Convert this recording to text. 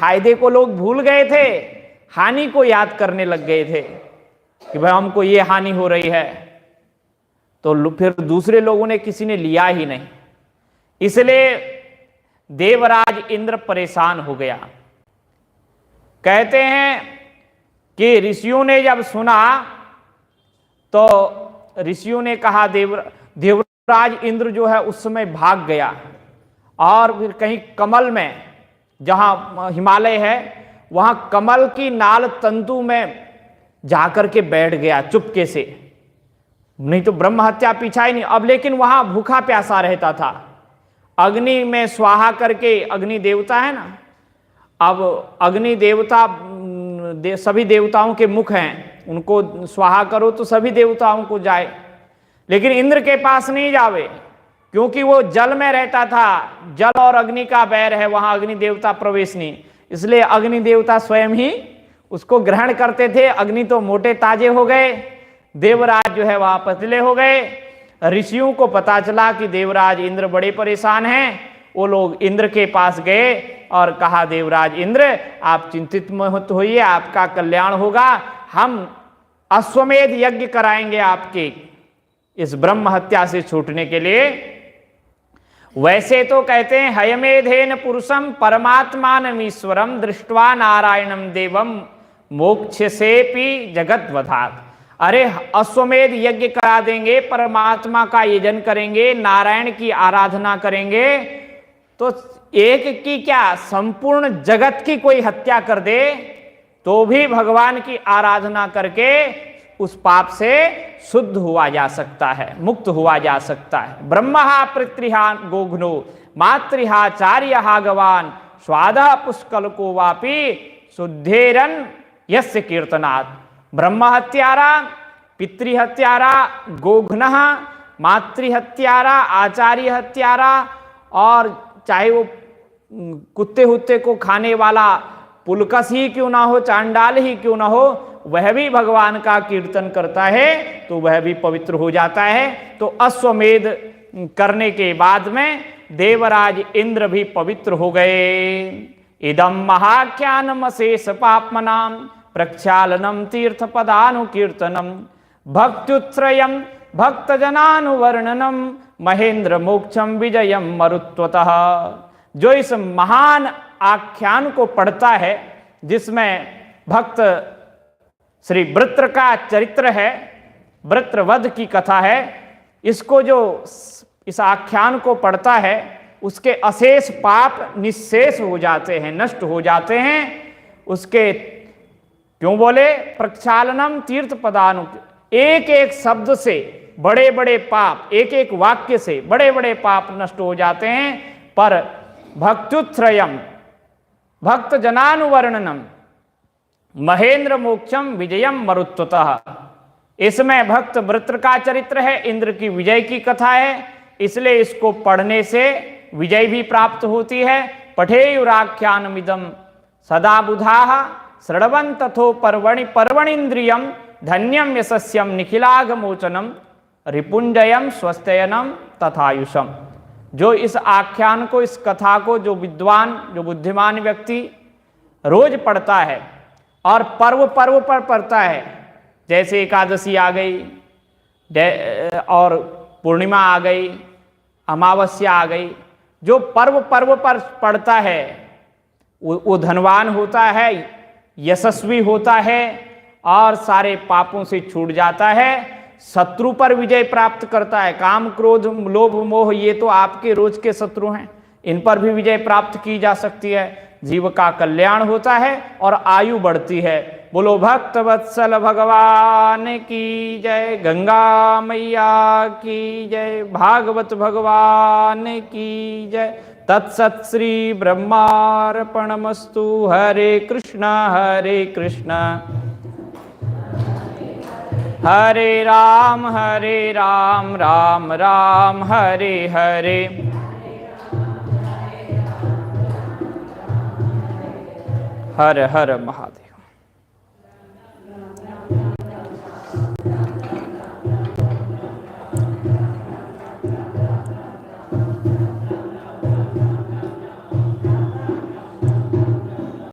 फायदे को लोग भूल गए थे, हानि को याद करने लग गए थे कि भाई हमको ये हानि हो रही है, तो फिर दूसरे लोगों ने किसी ने लिया ही नहीं। इसलिए देवराज इंद्र परेशान हो गया। कहते हैं कि ऋषियों ने जब सुना तो ऋषियों ने कहा, देवराज इंद्र जो है उस समय भाग गया और फिर कहीं कमल में, जहां हिमालय है वहां कमल की नाल तंतु में जाकर के बैठ गया चुपके से। नहीं तो ब्रह्म हत्या पीछा ही नहीं। अब लेकिन वहां भूखा प्यासा रहता था। अग्नि में स्वाहा करके, अग्नि देवता है ना, अब अग्नि देवता सभी देवताओं के मुख हैं, उनको स्वाहा करो तो सभी देवताओं को जाए, लेकिन इंद्र के पास नहीं जावे, क्योंकि वो जल में रहता था। जल और अग्नि का बैर है, वहां अग्नि देवता प्रवेश नहीं, इसलिए अग्नि देवता स्वयं ही उसको ग्रहण करते थे। अग्नि तो मोटे ताजे हो गए, देवराज जो है वहां पतले हो गए। ऋषियों को पता चला कि देवराज इंद्र बड़े परेशान हैं। वो लोग इंद्र के पास गए और कहा, देवराज इंद्र आप चिंतित मत होइए, आपका कल्याण होगा, हम अश्वमेध यज्ञ कराएंगे आपके इस ब्रह्म हत्या से छूटने के लिए। वैसे तो कहते हैं, हयमेधेन पुरुषम परमात्मान ईश्वरम दृष्ट्वा नारायणम देवम मोक्ष से पी जगत वधात। अरे अश्वमेध यज्ञ करा देंगे, परमात्मा का यजन करेंगे, नारायण की आराधना करेंगे, तो एक की क्या संपूर्ण जगत की कोई हत्या कर दे तो भी भगवान की आराधना करके उस पाप से शुद्ध हुआ जा सकता है, मुक्त हुआ जा सकता है। ब्रह्महा पृथ्वीहा गोघ्नो मातृहा चार्यहा गवान स्वादः पुष्कल को वापी शुद्धेरन यस्य कीर्तनात्। ब्रह्म हत्यारा, पितृहत्यारा, गोघ्नः, मातृहत्यारा, आचार्य हत्यारा, और चाहे वो कुत्ते हुत्ते को खाने वाला पुलकस ही क्यों ना हो, चांडाल ही क्यों ना हो, वह भी भगवान का कीर्तन करता है तो वह भी पवित्र हो जाता है। तो अश्वमेध करने के बाद में देवराज इंद्र भी पवित्र हो गए। इदम महाख्यानम अशेष पापमनाम प्रक्षालनम तीर्थ पदानुकीर्तनम भक्त्युत्त्रयम भक्तजनानुवर्णनम महेंद्र मोक्षम विजयम मरुत्वतः। जो इस महान आख्यान को पढ़ता है, जिसमें भक्त श्री वृत्र का चरित्र है, वृत्रवध की कथा है, इसको जो इस आख्यान को पढ़ता है उसके अशेष पाप निःशेष हो जाते हैं, नष्ट हो जाते हैं। उसके क्यों बोले, प्रक्षालनम तीर्थ पदानु, एक एक शब्द से बड़े बड़े पाप, एक एक वाक्य से बड़े बड़े पाप नष्ट हो जाते हैं। पर भक्त्युत्त्रयम भक्त जनानुवर्णनम महेंद्र मोक्षम विजयम मरुत्वतः। इसमें भक्त वृत्र का चरित्र है, इंद्र की विजय की कथा है, इसलिए इसको पढ़ने से विजय भी प्राप्त होती है। पठेयुराख्यानमिदं सदा बुधाः श्रवन् तथो पर्वणीन्द्रियम धन्यम यशस्यम निखिलाघमोचनम रिपुंजयम स्वस्थयनम तथायुषम। जो इस आख्यान को, इस कथा को जो विद्वान, जो बुद्धिमान व्यक्ति रोज पढ़ता है और पर्व पर्व पर पढ़ता है, जैसे एकादशी आ गई और पूर्णिमा आ गई, अमावस्या आ गई, जो पर्व पर्व पर पढ़ता है वो धनवान होता है, यशस्वी होता है और सारे पापों से छूट जाता है, शत्रु पर विजय प्राप्त करता है। काम क्रोध लोभ मोह ये तो आपके रोज के शत्रु हैं, इन पर भी विजय प्राप्त की जा सकती है। जीव का कल्याण होता है और आयु बढ़ती है। बोलो भक्त वत्सल भगवान की जय, गंगा मैया की जय, भागवत भगवान की जय। तत्सत श्री ब्रह्मार्पणमस्तु। हरे कृष्णा हरे राम राम राम हरे हरे। हर हर महादेव।